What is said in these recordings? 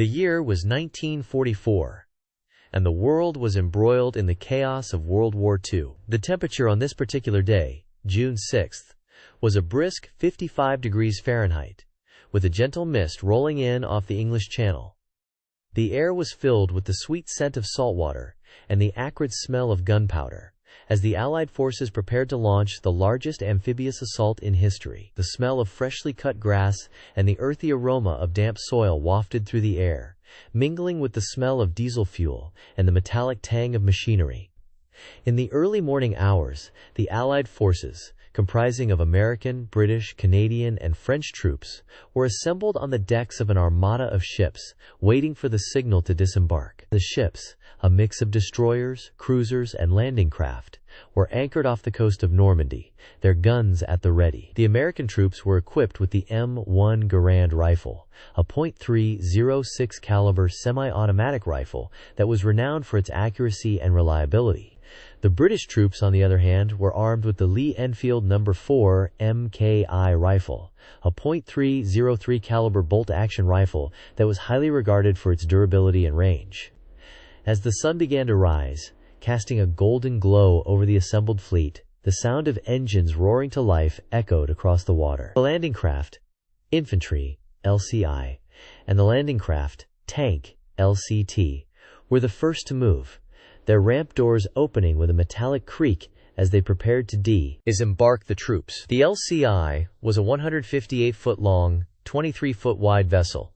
The year was 1944, and the world was embroiled in the chaos of World War II. The temperature on this particular day, June 6th, was a brisk 55 degrees Fahrenheit, with a gentle mist rolling in off the English Channel. The air was filled with the sweet scent of salt water and the acrid smell of gunpowder, as the Allied forces prepared to launch the largest amphibious assault in history. The smell of freshly cut grass and the earthy aroma of damp soil wafted through the air, mingling with the smell of diesel fuel and the metallic tang of machinery. In the early morning hours, the Allied forces, comprising of American, British, Canadian, and French troops, were assembled on the decks of an armada of ships, waiting for the signal to disembark. The ships, a mix of destroyers, cruisers, and landing craft, were anchored off the coast of Normandy, their guns at the ready. The American troops were equipped with the M1 Garand rifle, a .306 caliber semi-automatic rifle that was renowned for its accuracy and reliability. The British troops, on the other hand, were armed with the Lee Enfield No. 4 MKI rifle, a .303 caliber bolt-action rifle that was highly regarded for its durability and range. As the sun began to rise, casting a golden glow over the assembled fleet, the sound of engines roaring to life echoed across the water. The landing craft, infantry, LCI, and the landing craft, tank, LCT, were the first to move, their ramp doors opening with a metallic creak as they prepared to disembark the troops. The LCI was a 158-foot-long, 23-foot-wide vessel,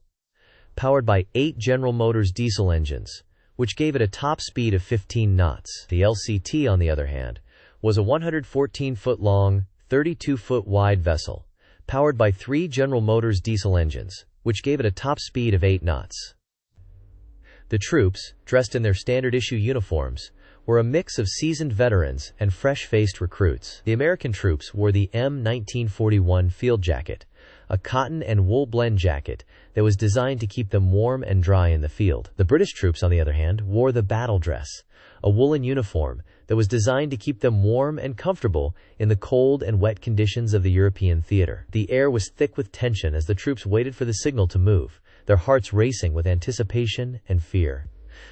powered by 8 General Motors diesel engines, which gave it a top speed of 15 knots. The LCT, on the other hand, was a 114-foot-long, 32-foot-wide vessel, powered by 3 General Motors diesel engines, which gave it a top speed of 8 knots. The troops, dressed in their standard-issue uniforms, were a mix of seasoned veterans and fresh-faced recruits. The American troops wore the M1941 field jacket, a cotton and wool blend jacket that was designed to keep them warm and dry in the field. The British troops, on the other hand, wore the battle dress, a woolen uniform that was designed to keep them warm and comfortable in the cold and wet conditions of the European theater. The air was thick with tension as the troops waited for the signal to move, their hearts racing with anticipation and fear.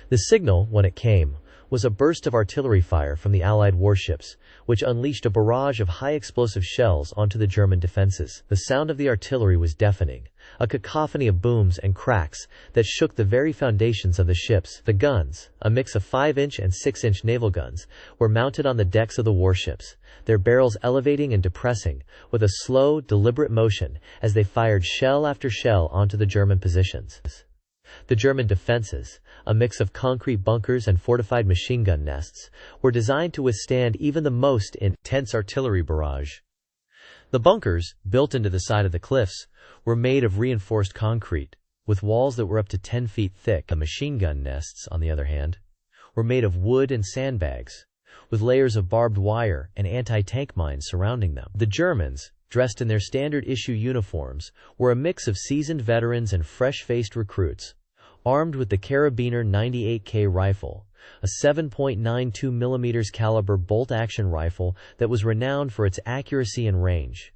The signal, when it came, was a burst of artillery fire from the Allied warships, which unleashed a barrage of high-explosive shells onto the German defenses. The sound of the artillery was deafening, a cacophony of booms and cracks that shook the very foundations of the ships. The guns, a mix of 5-inch and 6-inch naval guns, were mounted on the decks of the warships, their barrels elevating and depressing with a slow, deliberate motion as they fired shell after shell onto the German positions. The German defenses, a mix of concrete bunkers and fortified machine gun nests, were designed to withstand even the most intense artillery barrage. The bunkers, built into the side of the cliffs, were made of reinforced concrete, with walls that were up to 10 feet thick. The machine gun nests, on the other hand, were made of wood and sandbags, with layers of barbed wire and anti-tank mines surrounding them. The Germans, dressed in their standard-issue uniforms, were a mix of seasoned veterans and fresh-faced recruits, armed with the Carabiner 98K rifle, a 7.92 mm caliber bolt-action rifle that was renowned for its accuracy and range.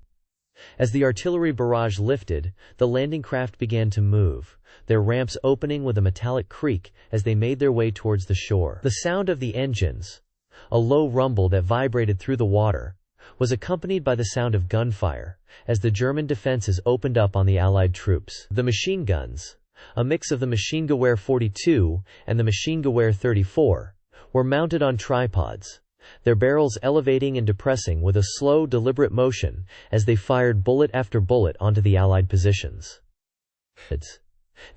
As the artillery barrage lifted, the landing craft began to move, their ramps opening with a metallic creak as they made their way towards the shore. The sound of the engines, a low rumble that vibrated through the water, was accompanied by the sound of gunfire as the German defenses opened up on the Allied troops. The machine guns, a mix of the Maschinengewehr 42 and the Maschinengewehr 34, were mounted on tripods, their barrels elevating and depressing with a slow, deliberate motion as they fired bullet after bullet onto the Allied positions.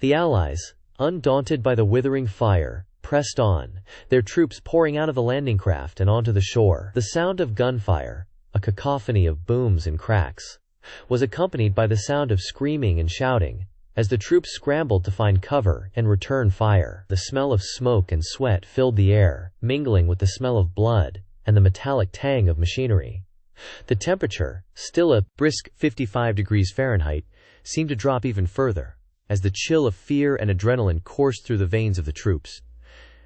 The Allies, undaunted by the withering fire, pressed on, their troops pouring out of the landing craft and onto the shore. The sound of gunfire, a cacophony of booms and cracks, was accompanied by the sound of screaming and shouting, as the troops scrambled to find cover and return fire. The smell of smoke and sweat filled the air, mingling with the smell of blood and the metallic tang of machinery. The temperature, still a brisk 55 degrees Fahrenheit, seemed to drop even further, as the chill of fear and adrenaline coursed through the veins of the troops.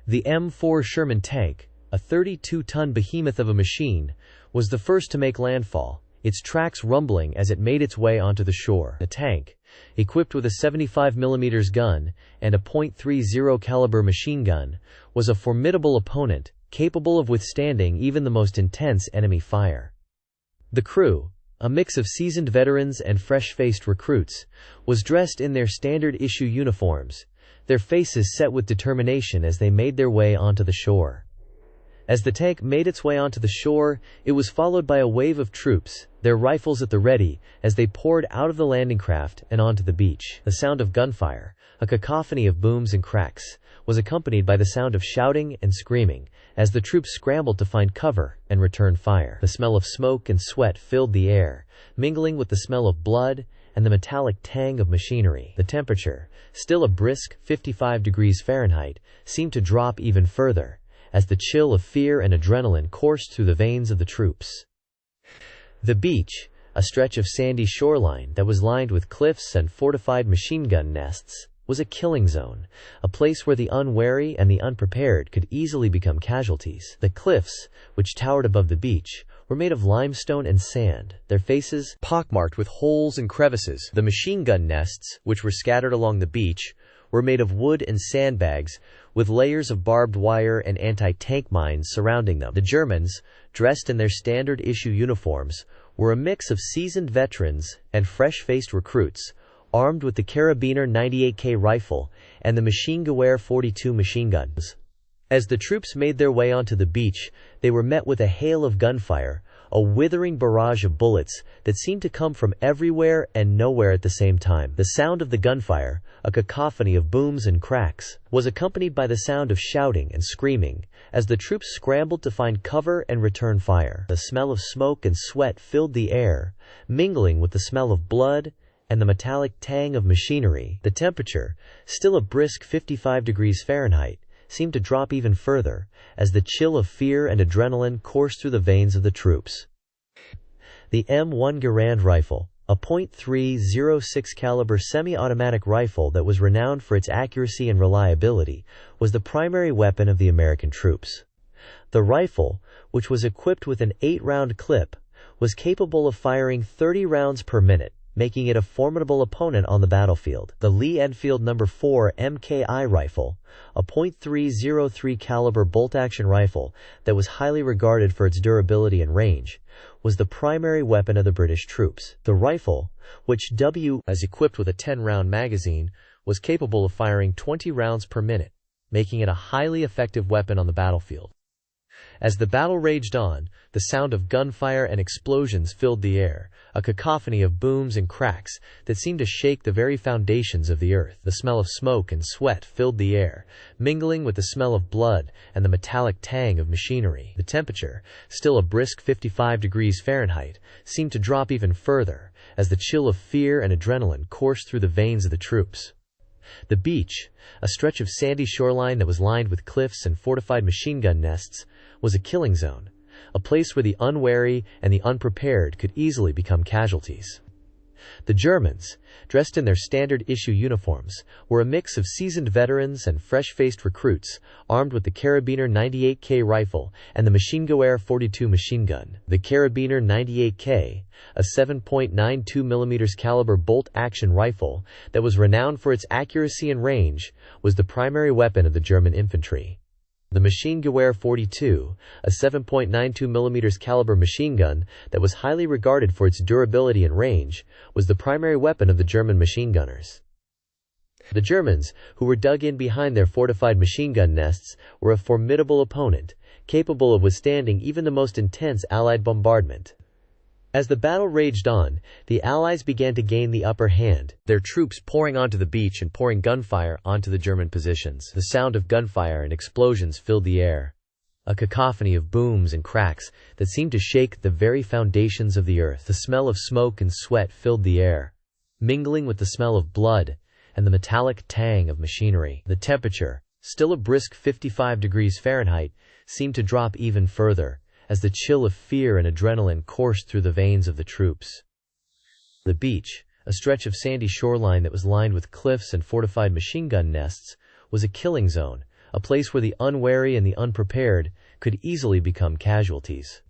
The M4 Sherman tank, a 32-ton behemoth of a machine, was the first to make landfall, its tracks rumbling as it made its way onto the shore. The tank, equipped with a 75mm gun and a .30 caliber machine gun, was a formidable opponent, capable of withstanding even the most intense enemy fire. The crew, a mix of seasoned veterans and fresh-faced recruits, was dressed in their standard-issue uniforms, their faces set with determination as they made their way onto the shore. As the tank made its way onto the shore, it was followed by a wave of troops, their rifles at the ready, as they poured out of the landing craft and onto the beach. The sound of gunfire, a cacophony of booms and cracks, was accompanied by the sound of shouting and screaming, as the troops scrambled to find cover and return fire. The smell of smoke and sweat filled the air, mingling with the smell of blood and the metallic tang of machinery. The temperature, still a brisk 55 degrees Fahrenheit, seemed to drop even further, as the chill of fear and adrenaline coursed through the veins of the troops. The beach, a stretch of sandy shoreline that was lined with cliffs and fortified machine gun nests, was a killing zone, a place where the unwary and the unprepared could easily become casualties. The cliffs, which towered above the beach, were made of limestone and sand, their faces pockmarked with holes and crevices. The machine gun nests, which were scattered along the beach, were made of wood and sandbags, with layers of barbed wire and anti-tank mines surrounding them. The Germans, dressed in their standard-issue uniforms, were a mix of seasoned veterans and fresh-faced recruits, armed with the Carabiner 98K rifle and the Maschinengewehr 42 machine guns. As the troops made their way onto the beach, they were met with a hail of gunfire, a withering barrage of bullets that seemed to come from everywhere and nowhere at the same time. The sound of the gunfire, a cacophony of booms and cracks, was accompanied by the sound of shouting and screaming as the troops scrambled to find cover and return fire. The smell of smoke and sweat filled the air, mingling with the smell of blood and the metallic tang of machinery. The temperature, still a brisk 55 degrees Fahrenheit, seemed to drop even further, as the chill of fear and adrenaline coursed through the veins of the troops. The M1 Garand rifle, a .306 caliber semi-automatic rifle that was renowned for its accuracy and reliability, was the primary weapon of the American troops. The rifle, which was equipped with an 8-round clip, was capable of firing 30 rounds per minute, making it a formidable opponent on the battlefield. The Lee Enfield No. 4 MKI rifle, a .303 caliber bolt-action rifle that was highly regarded for its durability and range, was the primary weapon of the British troops. The rifle, which was equipped with a 10-round magazine, was capable of firing 20 rounds per minute, making it a highly effective weapon on the battlefield. As the battle raged on, the sound of gunfire and explosions filled the air, a cacophony of booms and cracks that seemed to shake the very foundations of the earth. The smell of smoke and sweat filled the air, mingling with the smell of blood and the metallic tang of machinery. The temperature, still a brisk 55 degrees Fahrenheit, seemed to drop even further, as the chill of fear and adrenaline coursed through the veins of the troops. The beach, a stretch of sandy shoreline that was lined with cliffs and fortified machine gun nests, was a killing zone, a place where the unwary and the unprepared could easily become casualties. The Germans, dressed in their standard-issue uniforms, were a mix of seasoned veterans and fresh-faced recruits, armed with the Carabiner 98K rifle and the Maschinengewehr 42 machine gun. The Carabiner 98K, a 7.92mm caliber bolt-action rifle that was renowned for its accuracy and range, was the primary weapon of the German infantry. The Maschinengewehr 42, a 7.92mm caliber machine gun that was highly regarded for its durability and range, was the primary weapon of the German machine gunners. The Germans, who were dug in behind their fortified machine gun nests, were a formidable opponent, capable of withstanding even the most intense Allied bombardment. As the battle raged on, the Allies began to gain the upper hand, their troops pouring onto the beach and pouring gunfire onto the German positions. The sound of gunfire and explosions filled the air, a cacophony of booms and cracks that seemed to shake the very foundations of the earth. The smell of smoke and sweat filled the air, mingling with the smell of blood and the metallic tang of machinery. The temperature, still a brisk 55 degrees Fahrenheit, seemed to drop even further, as the chill of fear and adrenaline coursed through the veins of the troops. The beach, a stretch of sandy shoreline that was lined with cliffs and fortified machine gun nests, was a killing zone, a place where the unwary and the unprepared could easily become casualties.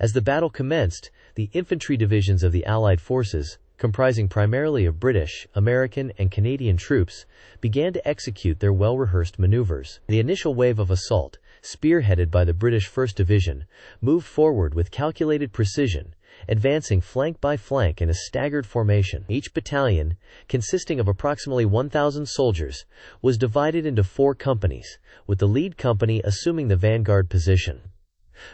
As the battle commenced, the infantry divisions of the Allied forces, comprising primarily of British, American, and Canadian troops, began to execute their well-rehearsed maneuvers. The initial wave of assault, spearheaded by the British 1st Division, moved forward with calculated precision, advancing flank by flank in a staggered formation. Each battalion, consisting of approximately 1,000 soldiers, was divided into 4 companies, with the lead company assuming the vanguard position.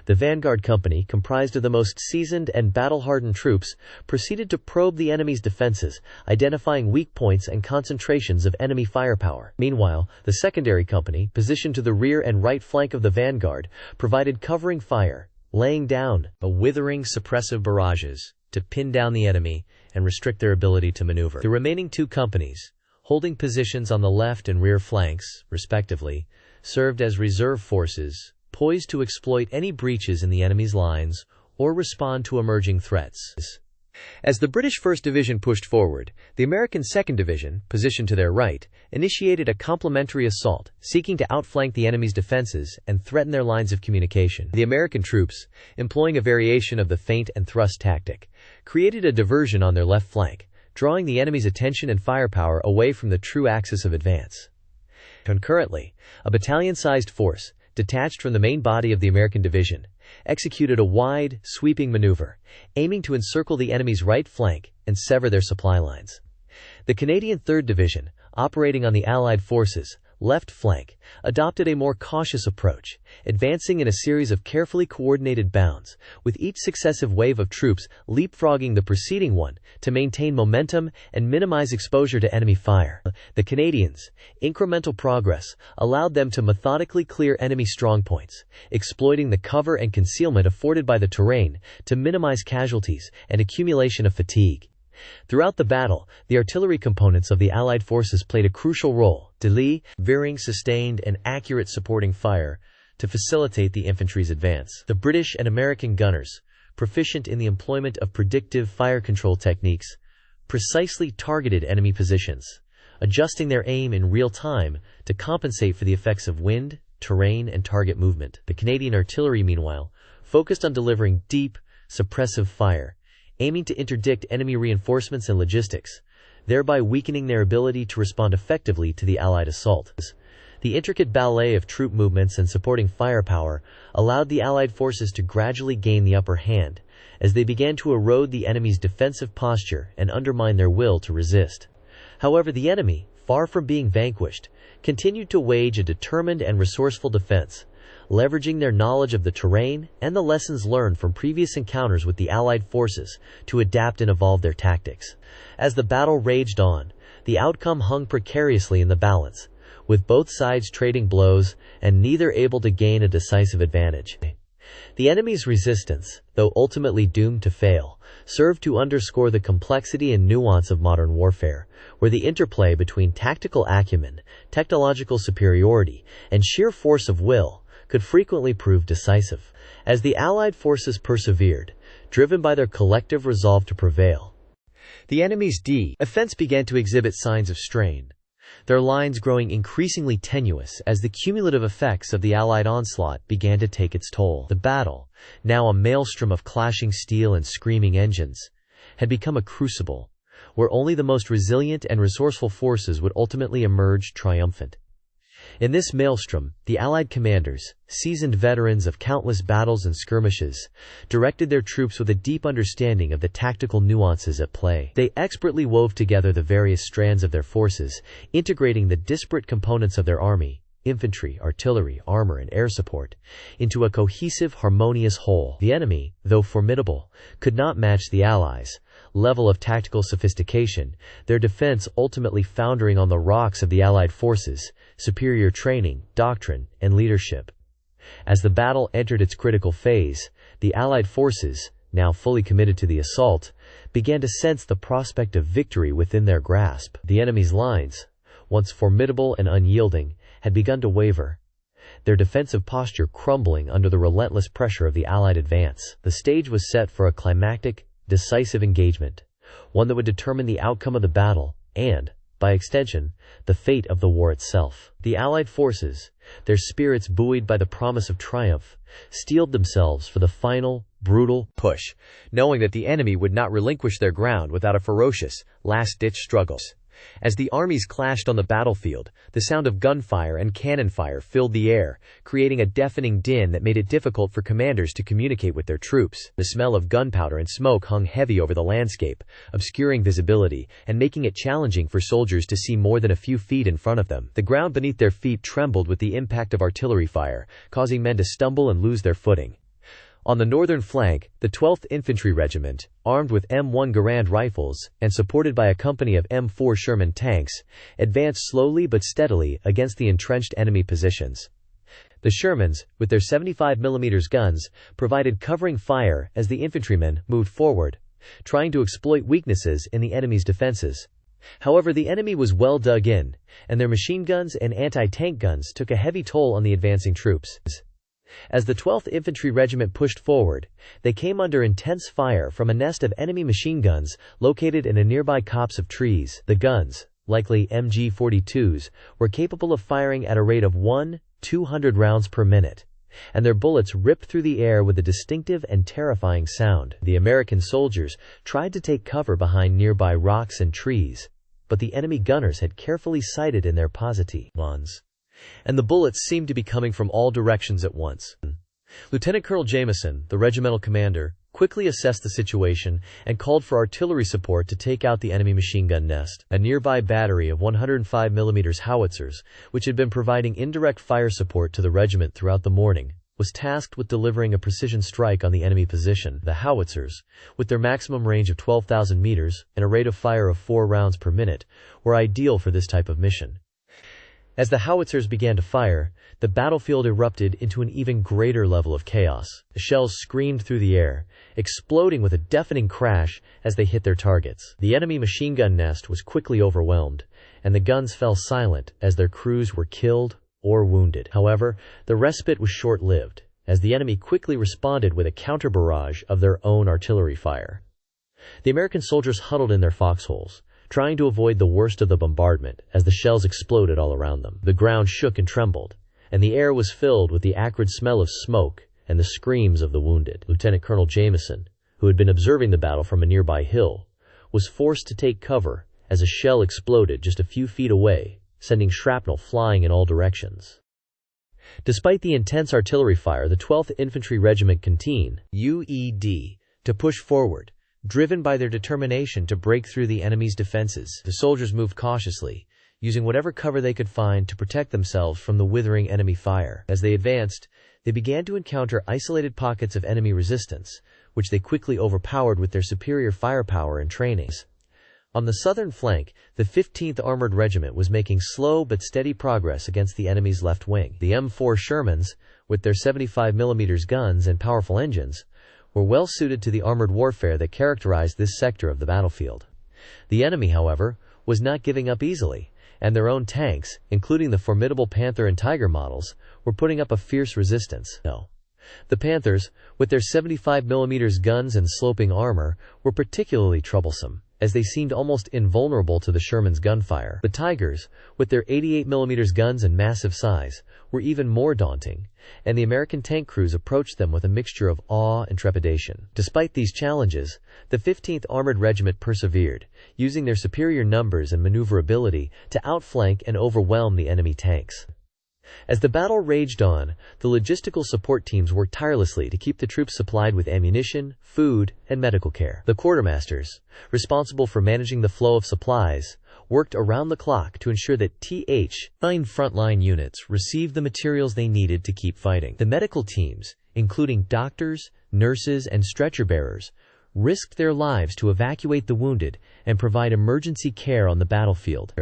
The vanguard company, comprised of the most seasoned and battle-hardened troops, proceeded to probe the enemy's defenses, identifying weak points and concentrations of enemy firepower. Meanwhile, the secondary company, positioned to the rear and right flank of the vanguard, provided covering fire, laying down withering suppressive barrages to pin down the enemy and restrict their ability to maneuver. The remaining 2 companies, holding positions on the left and rear flanks, respectively, served as reserve forces, poised to exploit any breaches in the enemy's lines or respond to emerging threats. As the British 1st Division pushed forward, the American 2nd Division, positioned to their right, initiated a complementary assault, seeking to outflank the enemy's defenses and threaten their lines of communication. The American troops, employing a variation of the feint and thrust tactic, created a diversion on their left flank, drawing the enemy's attention and firepower away from the true axis of advance. Concurrently, a battalion-sized force, detached from the main body of the American division, executed a wide, sweeping maneuver, aiming to encircle the enemy's right flank and sever their supply lines. The Canadian 3rd Division, operating on the Allied forces' left flank, adopted a more cautious approach, advancing in a series of carefully coordinated bounds, with each successive wave of troops leapfrogging the preceding one to maintain momentum and minimize exposure to enemy fire. The Canadians' incremental progress allowed them to methodically clear enemy strongpoints, exploiting the cover and concealment afforded by the terrain to minimize casualties and accumulation of fatigue. Throughout the battle, the artillery components of the Allied forces played a crucial role, delivering sustained and accurate supporting fire to facilitate the infantry's advance. The British and American gunners, proficient in the employment of predictive fire control techniques, precisely targeted enemy positions, adjusting their aim in real time to compensate for the effects of wind, terrain, and target movement. The Canadian artillery, meanwhile, focused on delivering deep, suppressive fire, aiming to interdict enemy reinforcements and logistics, thereby weakening their ability to respond effectively to the Allied assault. The intricate ballet of troop movements and supporting firepower allowed the Allied forces to gradually gain the upper hand, as they began to erode the enemy's defensive posture and undermine their will to resist. However, the enemy, far from being vanquished, continued to wage a determined and resourceful defense, leveraging their knowledge of the terrain and the lessons learned from previous encounters with the Allied forces to adapt and evolve their tactics. As the battle raged on, the outcome hung precariously in the balance, with both sides trading blows and neither able to gain a decisive advantage. The enemy's resistance, though ultimately doomed to fail, served to underscore the complexity and nuance of modern warfare, where the interplay between tactical acumen, technological superiority, and sheer force of will could frequently prove decisive. As the Allied forces persevered, driven by their collective resolve to prevail, the enemy's defense began to exhibit signs of strain, their lines growing increasingly tenuous as the cumulative effects of the Allied onslaught began to take its toll. The battle, now a maelstrom of clashing steel and screaming engines, had become a crucible, where only the most resilient and resourceful forces would ultimately emerge triumphant. In this maelstrom, the Allied commanders, seasoned veterans of countless battles and skirmishes, directed their troops with a deep understanding of the tactical nuances at play. They expertly wove together the various strands of their forces, integrating the disparate components of their army, infantry, artillery, armor, and air support, into a cohesive, harmonious whole. The enemy, though formidable, could not match the Allies' level of tactical sophistication, their defense ultimately foundering on the rocks of the Allied forces' superior training, doctrine, and leadership. As the battle entered its critical phase, the Allied forces, now fully committed to the assault, began to sense the prospect of victory within their grasp. The enemy's lines, once formidable and unyielding, had begun to waver, their defensive posture crumbling under the relentless pressure of the Allied advance. The stage was set for a climactic, decisive engagement, one that would determine the outcome of the battle and, by extension, the fate of the war itself. The Allied forces, their spirits buoyed by the promise of triumph, steeled themselves for the final, brutal push, knowing that the enemy would not relinquish their ground without a ferocious, last-ditch struggle. As the armies clashed on the battlefield, the sound of gunfire and cannon fire filled the air, creating a deafening din that made it difficult for commanders to communicate with their troops. The smell of gunpowder and smoke hung heavy over the landscape, obscuring visibility and making it challenging for soldiers to see more than a few feet in front of them. The ground beneath their feet trembled with the impact of artillery fire, causing men to stumble and lose their footing. On the northern flank, the 12th Infantry Regiment, armed with M1 Garand rifles and supported by a company of M4 Sherman tanks, advanced slowly but steadily against the entrenched enemy positions. The Shermans, with their 75mm guns, provided covering fire as the infantrymen moved forward, trying to exploit weaknesses in the enemy's defenses. However, the enemy was well dug in, and their machine guns and anti-tank guns took a heavy toll on the advancing troops. As the 12th Infantry Regiment pushed forward, they came under intense fire from a nest of enemy machine guns located in a nearby copse of trees. The guns, likely MG-42s, were capable of firing at a rate of 200 rounds per minute, and their bullets ripped through the air with a distinctive and terrifying sound. The American soldiers tried to take cover behind nearby rocks and trees, but the enemy gunners had carefully sighted in their positions, and the bullets seemed to be coming from all directions at once. Lieutenant Colonel Jameson, the regimental commander, quickly assessed the situation and called for artillery support to take out the enemy machine gun nest. A nearby battery of 105mm howitzers, which had been providing indirect fire support to the regiment throughout the morning, was tasked with delivering a precision strike on the enemy position. The howitzers, with their maximum range of 12,000 meters and a rate of fire of 4 rounds per minute, were ideal for this type of mission. As the howitzers began to fire, the battlefield erupted into an even greater level of chaos. The shells screamed through the air, exploding with a deafening crash as they hit their targets. The enemy machine gun nest was quickly overwhelmed, and the guns fell silent as their crews were killed or wounded. However, the respite was short-lived, as the enemy quickly responded with a counter-barrage of their own artillery fire. The American soldiers huddled in their foxholes, trying to avoid the worst of the bombardment as the shells exploded all around them. The ground shook and trembled, and the air was filled with the acrid smell of smoke and the screams of the wounded. Lieutenant Colonel Jameson, who had been observing the battle from a nearby hill, was forced to take cover as a shell exploded just a few feet away, sending shrapnel flying in all directions. Despite the intense artillery fire, the 12th Infantry Regiment continued to push forward, driven by their determination to break through the enemy's defenses. The soldiers moved cautiously, using whatever cover they could find to protect themselves from the withering enemy fire. As they advanced, they began to encounter isolated pockets of enemy resistance, which they quickly overpowered with their superior firepower and training. On the southern flank, the 15th Armored Regiment was making slow but steady progress against the enemy's left wing. The M4 Shermans, with their 75mm guns and powerful engines, were well suited to the armored warfare that characterized this sector of the battlefield. The enemy, however, was not giving up easily, and their own tanks, including the formidable Panther and Tiger models, were putting up a fierce resistance. The Panthers, with their 75mm guns and sloping armor, were particularly troublesome, as they seemed almost invulnerable to the Sherman's gunfire. The Tigers, with their 88mm guns and massive size, were even more daunting, and the American tank crews approached them with a mixture of awe and trepidation. Despite these challenges, the 15th Armored Regiment persevered, using their superior numbers and maneuverability to outflank and overwhelm the enemy tanks. As the battle raged on, the logistical support teams worked tirelessly to keep the troops supplied with ammunition, food, and medical care. The quartermasters, responsible for managing the flow of supplies, worked around the clock to ensure that Th-9 frontline units received the materials they needed to keep fighting. The medical teams, including doctors, nurses, and stretcher bearers, risked their lives to evacuate the wounded and provide emergency care on the battlefield.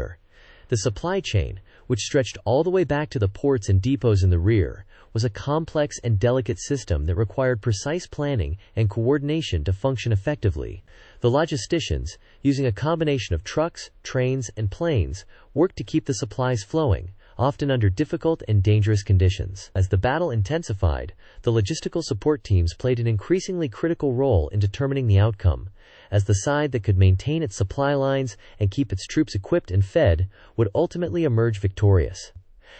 The supply chain, which stretched all the way back to the ports and depots in the rear, was a complex and delicate system that required precise planning and coordination to function effectively. The logisticians, using a combination of trucks, trains, and planes, worked to keep the supplies flowing, often under difficult and dangerous conditions. As the battle intensified, the logistical support teams played an increasingly critical role in determining the outcome, as the side that could maintain its supply lines and keep its troops equipped and fed would ultimately emerge victorious.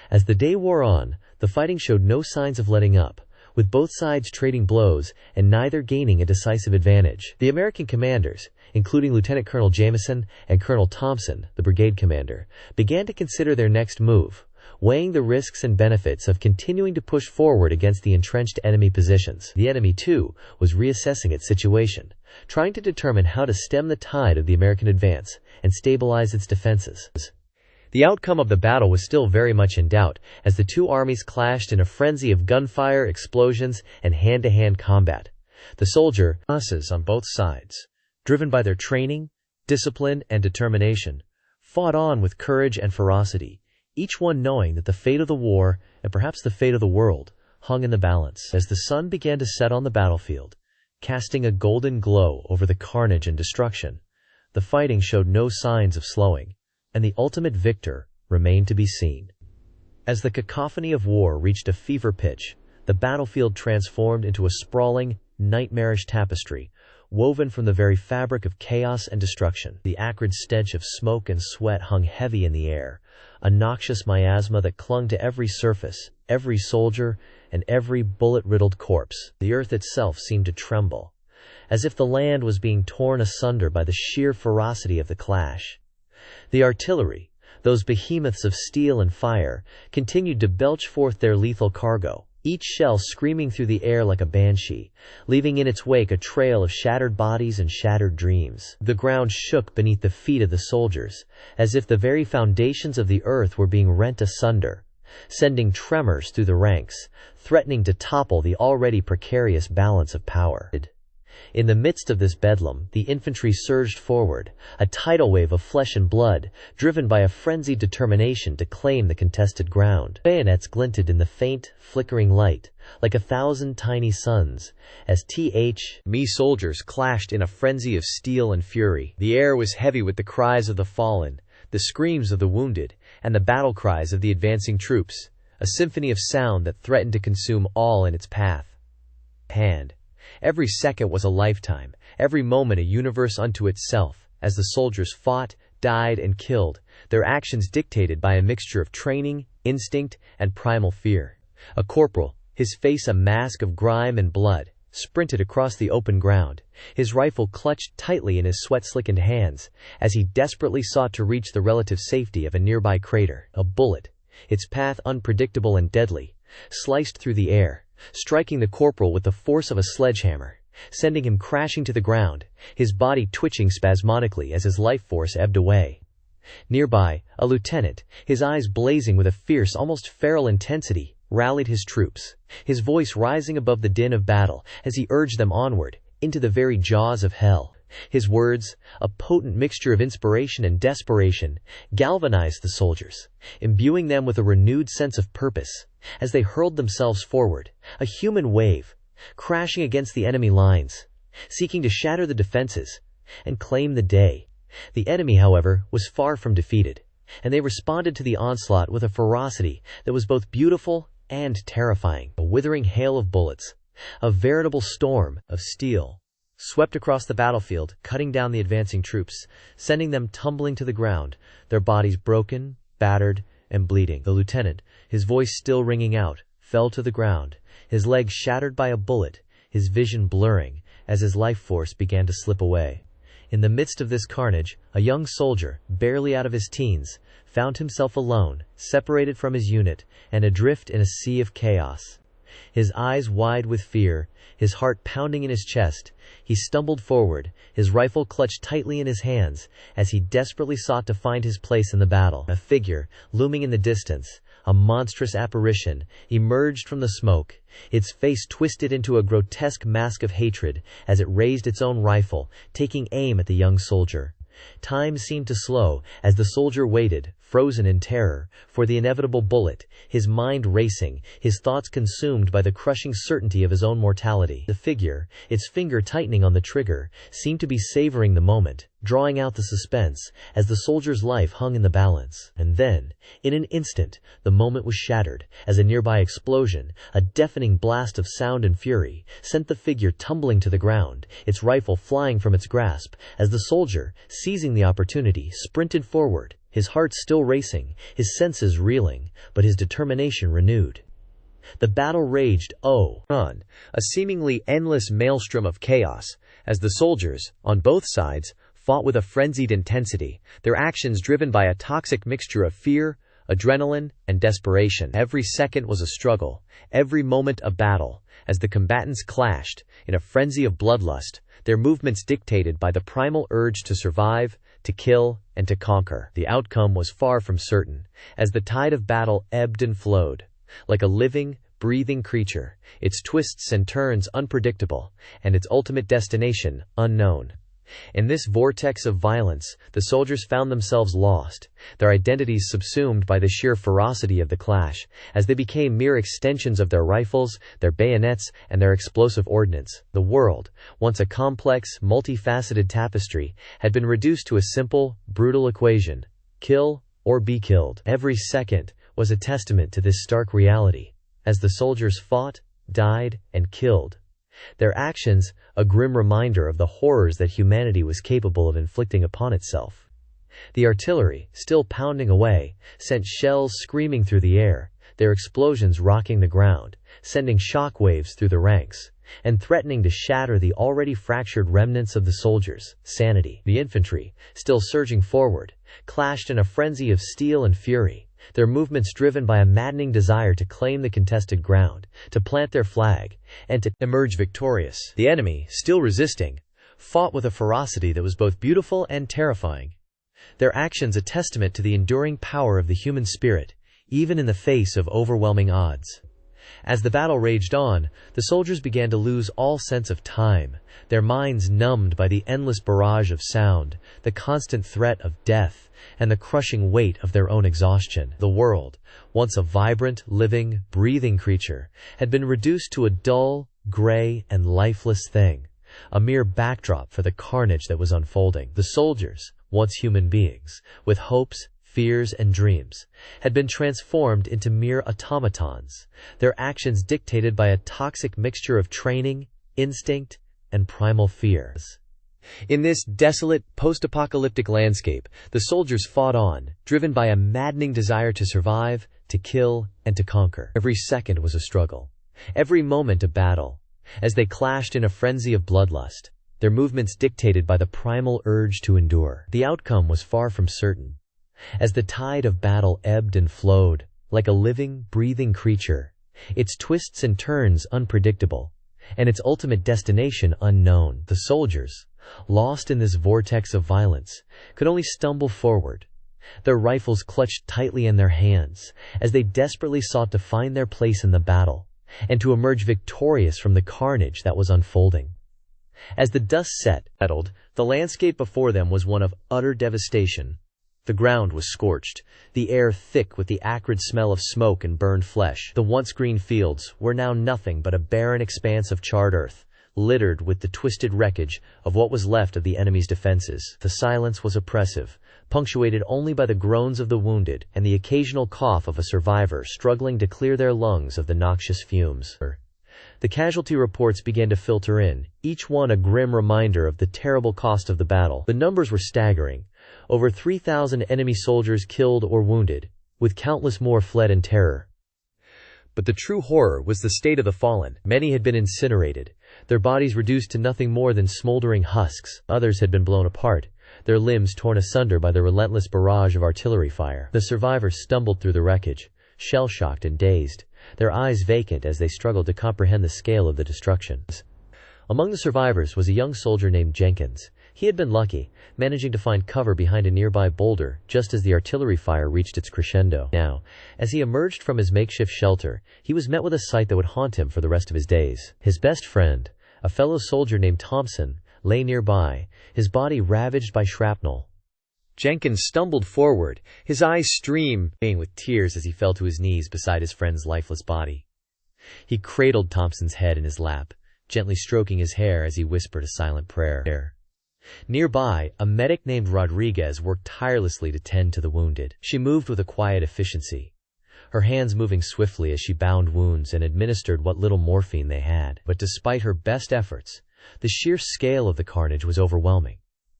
As the day wore on, the fighting showed no signs of letting up, with both sides trading blows and neither gaining a decisive advantage. The American commanders, including Lieutenant Colonel Jameson and Colonel Thompson, the brigade commander, began to consider their next move, weighing the risks and benefits of continuing to push forward against the entrenched enemy positions. The enemy, too, was reassessing its situation, trying to determine how to stem the tide of the American advance and stabilize its defenses. The outcome of the battle was still very much in doubt, as the two armies clashed in a frenzy of gunfire, explosions, and hand-to-hand combat. The soldiers on both sides, driven by their training, discipline, and determination, fought on with courage and ferocity, each one knowing that the fate of the war, and perhaps the fate of the world, hung in the balance. As the sun began to set on the battlefield, casting a golden glow over the carnage and destruction, the fighting showed no signs of slowing, and the ultimate victor remained to be seen. As the cacophony of war reached a fever pitch, the battlefield transformed into a sprawling, nightmarish tapestry, woven from the very fabric of chaos and destruction. The acrid stench of smoke and sweat hung heavy in the air, a noxious miasma that clung to every surface, every soldier, and every bullet-riddled corpse. The earth itself seemed to tremble, as if the land was being torn asunder by the sheer ferocity of the clash. The artillery, those behemoths of steel and fire, continued to belch forth their lethal cargo, each shell screaming through the air like a banshee, leaving in its wake a trail of shattered bodies and shattered dreams. The ground shook beneath the feet of the soldiers, as if the very foundations of the earth were being rent asunder, sending tremors through the ranks, threatening to topple the already precarious balance of power. In the midst of this bedlam, the infantry surged forward, a tidal wave of flesh and blood, driven by a frenzied determination to claim the contested ground. Bayonets glinted in the faint, flickering light, like 1,000 tiny suns, as me soldiers clashed in a frenzy of steel and fury. The air was heavy with the cries of the fallen, the screams of the wounded, and the battle cries of the advancing troops, a symphony of sound that threatened to consume all in its path. Every second was a lifetime, every moment a universe unto itself, as the soldiers fought, died, and killed, their actions dictated by a mixture of training, instinct, and primal fear. A corporal, his face a mask of grime and blood, sprinted across the open ground, his rifle clutched tightly in his sweat-slickened hands, as he desperately sought to reach the relative safety of a nearby crater. A bullet, its path unpredictable and deadly, sliced through the air, striking the corporal with the force of a sledgehammer, sending him crashing to the ground, his body twitching spasmodically as his life force ebbed away. Nearby, a lieutenant, his eyes blazing with a fierce, almost feral intensity, rallied his troops, his voice rising above the din of battle as he urged them onward, into the very jaws of hell. His words, a potent mixture of inspiration and desperation, galvanized the soldiers, imbuing them with a renewed sense of purpose, as they hurled themselves forward, a human wave, crashing against the enemy lines, seeking to shatter the defenses and claim the day. The enemy, however, was far from defeated, and they responded to the onslaught with a ferocity that was both beautiful and terrifying. A withering hail of bullets, a veritable storm of steel, swept across the battlefield, cutting down the advancing troops, sending them tumbling to the ground, their bodies broken, battered, and bleeding. The lieutenant, his voice still ringing out, fell to the ground, his legs shattered by a bullet, his vision blurring, as his life force began to slip away. In the midst of this carnage, a young soldier, barely out of his teens, found himself alone, separated from his unit, and adrift in a sea of chaos. His eyes wide with fear, his heart pounding in his chest, he stumbled forward, his rifle clutched tightly in his hands, as he desperately sought to find his place in the battle. A figure, looming in the distance, a monstrous apparition, emerged from the smoke, its face twisted into a grotesque mask of hatred as it raised its own rifle, taking aim at the young soldier. Time seemed to slow as the soldier waited, frozen in terror, for the inevitable bullet, his mind racing, his thoughts consumed by the crushing certainty of his own mortality. The figure, its finger tightening on the trigger, seemed to be savoring the moment, drawing out the suspense, as the soldier's life hung in the balance. And then, in an instant, the moment was shattered, as a nearby explosion, a deafening blast of sound and fury, sent the figure tumbling to the ground, its rifle flying from its grasp, as the soldier, seizing the opportunity, sprinted forward, his heart still racing, his senses reeling, but his determination renewed. The battle raged on, a seemingly endless maelstrom of chaos, as the soldiers, on both sides, fought with a frenzied intensity, their actions driven by a toxic mixture of fear, adrenaline, and desperation. Every second was a struggle, every moment a battle, as the combatants clashed, in a frenzy of bloodlust, their movements dictated by the primal urge to survive, to kill, and to conquer. The outcome was far from certain, as the tide of battle ebbed and flowed. Like a living, breathing creature, its twists and turns unpredictable, and its ultimate destination unknown. In this vortex of violence, the soldiers found themselves lost, their identities subsumed by the sheer ferocity of the clash, as they became mere extensions of their rifles, their bayonets, and their explosive ordnance. The world, once a complex, multifaceted tapestry, had been reduced to a simple, brutal equation: kill or be killed. Every second was a testament to this stark reality, as the soldiers fought, died, and killed. Their actions, a grim reminder of the horrors that humanity was capable of inflicting upon itself. The artillery, still pounding away, sent shells screaming through the air, their explosions rocking the ground, sending shock waves through the ranks, and threatening to shatter the already fractured remnants of the soldiers' sanity. The infantry, still surging forward, clashed in a frenzy of steel and fury, their movements driven by a maddening desire to claim the contested ground, to plant their flag, and to emerge victorious. The enemy, still resisting, fought with a ferocity that was both beautiful and terrifying. Their actions a testament to the enduring power of the human spirit, even in the face of overwhelming odds. As the battle raged on, the soldiers began to lose all sense of time, their minds numbed by the endless barrage of sound, the constant threat of death, and the crushing weight of their own exhaustion. The world, once a vibrant, living, breathing creature, had been reduced to a dull, gray, and lifeless thing, a mere backdrop for the carnage that was unfolding. The soldiers, once human beings, with hopes, fears, and dreams, had been transformed into mere automatons, their actions dictated by a toxic mixture of training, instinct, and primal fears. In this desolate, post-apocalyptic landscape, the soldiers fought on, driven by a maddening desire to survive, to kill, and to conquer. Every second was a struggle, every moment a battle, as they clashed in a frenzy of bloodlust, their movements dictated by the primal urge to endure. The outcome was far from certain, as the tide of battle ebbed and flowed, like a living, breathing creature, its twists and turns unpredictable, and its ultimate destination unknown. The soldiers, lost in this vortex of violence, could only stumble forward, their rifles clutched tightly in their hands, as they desperately sought to find their place in the battle, and to emerge victorious from the carnage that was unfolding. As the dust settled, the landscape before them was one of utter devastation. The ground was scorched, the air thick with the acrid smell of smoke and burned flesh. The once green fields were now nothing but a barren expanse of charred earth, littered with the twisted wreckage of what was left of the enemy's defenses. The silence was oppressive, punctuated only by the groans of the wounded and the occasional cough of a survivor struggling to clear their lungs of the noxious fumes. The casualty reports began to filter in, each one a grim reminder of the terrible cost of the battle. The numbers were staggering. Over 3,000 enemy soldiers killed or wounded, with countless more fled in terror. But the true horror was the state of the fallen. Many had been incinerated, their bodies reduced to nothing more than smoldering husks. Others had been blown apart, their limbs torn asunder by the relentless barrage of artillery fire. The survivors stumbled through the wreckage, shell-shocked and dazed, their eyes vacant as they struggled to comprehend the scale of the destruction. Among the survivors was a young soldier named Jenkins. He had been lucky, managing to find cover behind a nearby boulder just as the artillery fire reached its crescendo. Now, as he emerged from his makeshift shelter, he was met with a sight that would haunt him for the rest of his days. His best friend, a fellow soldier named Thompson, lay nearby, his body ravaged by shrapnel. Jenkins stumbled forward, his eyes streaming with tears as he fell to his knees beside his friend's lifeless body. He cradled Thompson's head in his lap, gently stroking his hair as he whispered a silent prayer. Nearby, a medic named Rodriguez worked tirelessly to tend to the wounded. She moved with a quiet efficiency, her hands moving swiftly as she bound wounds and administered what little morphine they had. But despite her best efforts, the sheer scale of the carnage was overwhelming.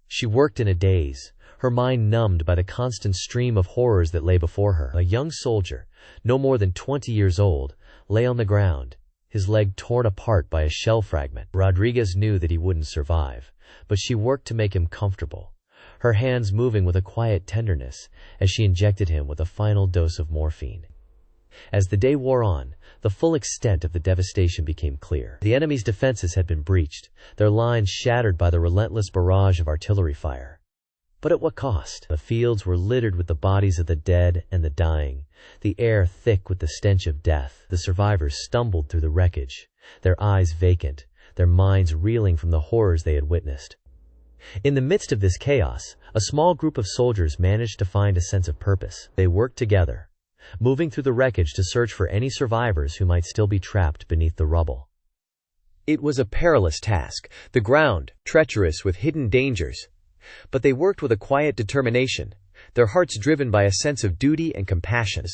She worked in a daze, her mind numbed by the constant stream of horrors that lay before her. A young soldier, no more than 20 years old, lay on the ground, his leg torn apart by a shell fragment. Rodriguez knew that he wouldn't survive, but she worked to make him comfortable, her hands moving with a quiet tenderness as she injected him with a final dose of morphine. As the day wore on, the full extent of the devastation became clear. The enemy's defenses had been breached, their lines shattered by the relentless barrage of artillery fire. But at what cost? The fields were littered with the bodies of the dead and the dying, the air thick with the stench of death. The survivors stumbled through the wreckage, their eyes vacant, their minds reeling from the horrors they had witnessed. In the midst of this chaos, a small group of soldiers managed to find a sense of purpose. They worked together, moving through the wreckage to search for any survivors who might still be trapped beneath the rubble. It was a perilous task, the ground treacherous with hidden dangers. But they worked with a quiet determination, their hearts driven by a sense of duty and compassion.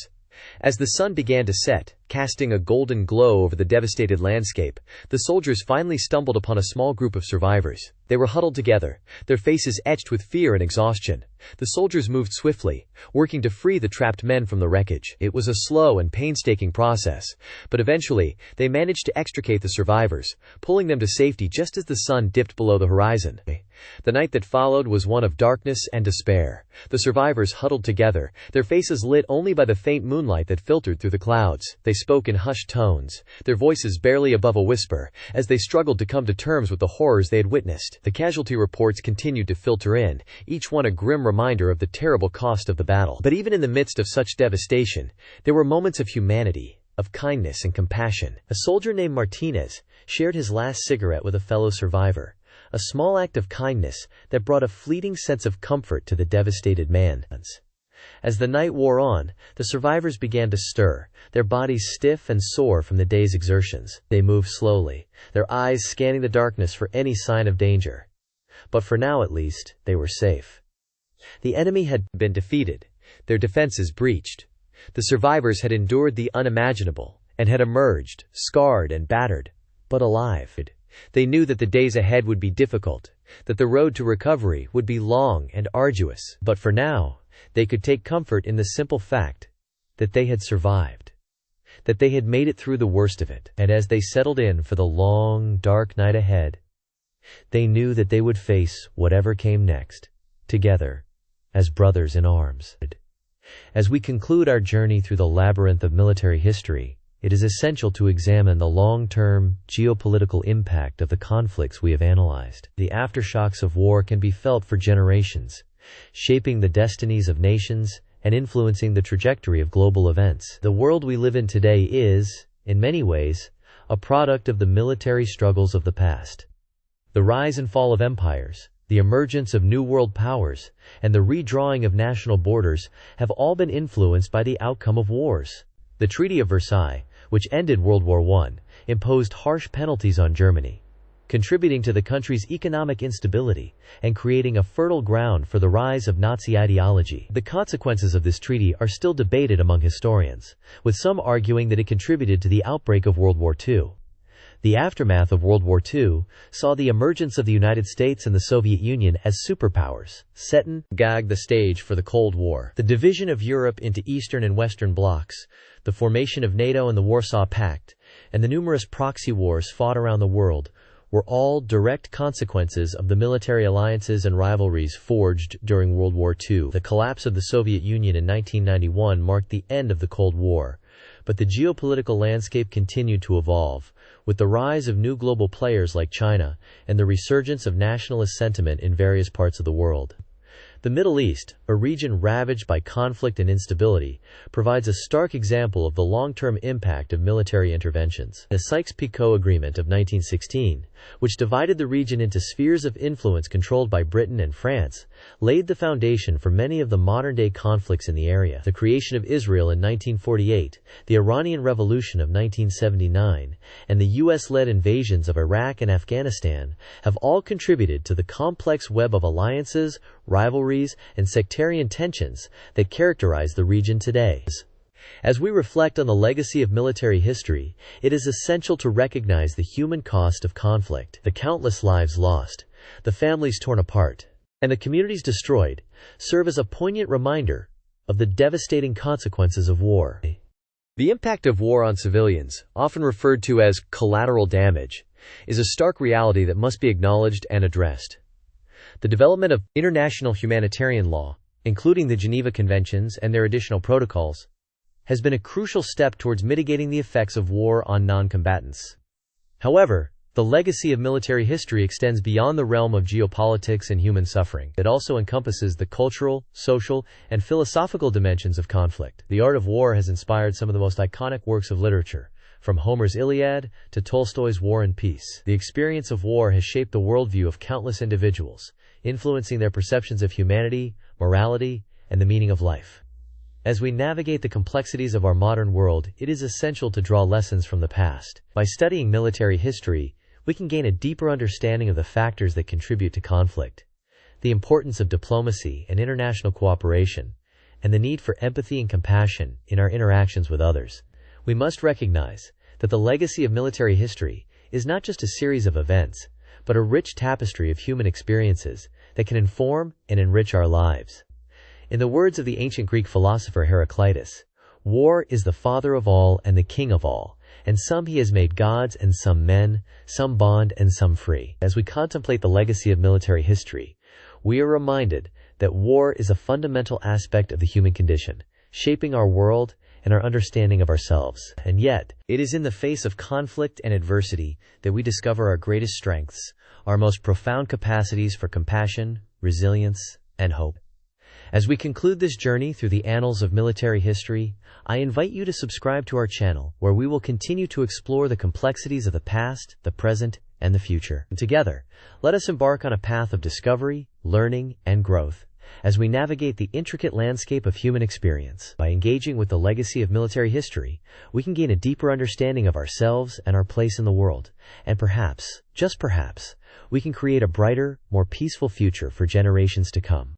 As the sun began to set, casting a golden glow over the devastated landscape, the soldiers finally stumbled upon a small group of survivors. They were huddled together, their faces etched with fear and exhaustion. The soldiers moved swiftly, working to free the trapped men from the wreckage. It was a slow and painstaking process, but eventually, they managed to extricate the survivors, pulling them to safety just as the sun dipped below the horizon. The night that followed was one of darkness and despair. The survivors huddled together, their faces lit only by the faint moonlight that filtered through the clouds. They spoke in hushed tones, their voices barely above a whisper, as they struggled to come to terms with the horrors they had witnessed. The casualty reports continued to filter in, each one a grim reminder of the terrible cost of the battle. But even in the midst of such devastation, there were moments of humanity, of kindness and compassion. A soldier named Martinez shared his last cigarette with a fellow survivor, a small act of kindness that brought a fleeting sense of comfort to the devastated man. As the night wore on, the survivors began to stir, their bodies stiff and sore from the day's exertions. They moved slowly, their eyes scanning the darkness for any sign of danger. But for now at least, they were safe. The enemy had been defeated, their defenses breached. The survivors had endured the unimaginable, and had emerged, scarred and battered, but alive. They knew that the days ahead would be difficult, that the road to recovery would be long and arduous. But for now, they could take comfort in the simple fact that they had survived, that they had made it through the worst of it. And as they settled in for the long, dark night ahead, they knew that they would face whatever came next, together, as brothers in arms. As we conclude our journey through the labyrinth of military history, it is essential to examine the long-term geopolitical impact of the conflicts we have analyzed. The aftershocks of war can be felt for generations, shaping the destinies of nations and influencing the trajectory of global events. The world we live in today is, in many ways, a product of the military struggles of the past. The rise and fall of empires, the emergence of new world powers, and the redrawing of national borders have all been influenced by the outcome of wars. The Treaty of Versailles, which ended World War I, imposed harsh penalties on Germany, contributing to the country's economic instability and creating a fertile ground for the rise of Nazi ideology. The consequences of this treaty are still debated among historians, with some arguing that it contributed to the outbreak of World War II. The aftermath of World War II saw the emergence of the United States and the Soviet Union as superpowers, setting the stage for the Cold War. The division of Europe into Eastern and Western blocs, the formation of NATO and the Warsaw Pact, and the numerous proxy wars fought around the world were all direct consequences of the military alliances and rivalries forged during World War II. The collapse of the Soviet Union in 1991 marked the end of the Cold War, but the geopolitical landscape continued to evolve, with the rise of new global players like China and the resurgence of nationalist sentiment in various parts of the world. The Middle East, a region ravaged by conflict and instability, provides a stark example of the long-term impact of military interventions. The Sykes-Picot Agreement of 1916, which divided the region into spheres of influence controlled by Britain and France, laid the foundation for many of the modern-day conflicts in the area. The creation of Israel in 1948, the Iranian Revolution of 1979, and the U.S.-led invasions of Iraq and Afghanistan have all contributed to the complex web of alliances, rivalries, and sectarian tensions that characterize the region today. As we reflect on the legacy of military history, it is essential to recognize the human cost of conflict, the countless lives lost, the families torn apart, and the communities destroyed serve as a poignant reminder of the devastating consequences of war. The impact of war on civilians, often referred to as collateral damage, is a stark reality that must be acknowledged and addressed. The development of international humanitarian law, including the Geneva Conventions and their additional protocols, has been a crucial step towards mitigating the effects of war on non-combatants. However, the legacy of military history extends beyond the realm of geopolitics and human suffering. It also encompasses the cultural, social, and philosophical dimensions of conflict. The art of war has inspired some of the most iconic works of literature, from Homer's Iliad to Tolstoy's War and Peace. The experience of war has shaped the worldview of countless individuals, influencing their perceptions of humanity, morality, and the meaning of life. As we navigate the complexities of our modern world, it is essential to draw lessons from the past. By studying military history, we can gain a deeper understanding of the factors that contribute to conflict, the importance of diplomacy and international cooperation, and the need for empathy and compassion in our interactions with others. We must recognize that the legacy of military history is not just a series of events, but a rich tapestry of human experiences that can inform and enrich our lives. In the words of the ancient Greek philosopher Heraclitus, "War is the father of all and the king of all, and some he has made gods and some men, some bond and some free." As we contemplate the legacy of military history, we are reminded that war is a fundamental aspect of the human condition, shaping our world and our understanding of ourselves. And yet, it is in the face of conflict and adversity that we discover our greatest strengths, our most profound capacities for compassion, resilience, and hope. As we conclude this journey through the annals of military history, I invite you to subscribe to our channel, where we will continue to explore the complexities of the past, the present, and the future. And together, let us embark on a path of discovery, learning, and growth as we navigate the intricate landscape of human experience. By engaging with the legacy of military history, we can gain a deeper understanding of ourselves and our place in the world. And perhaps, just perhaps, we can create a brighter, more peaceful future for generations to come.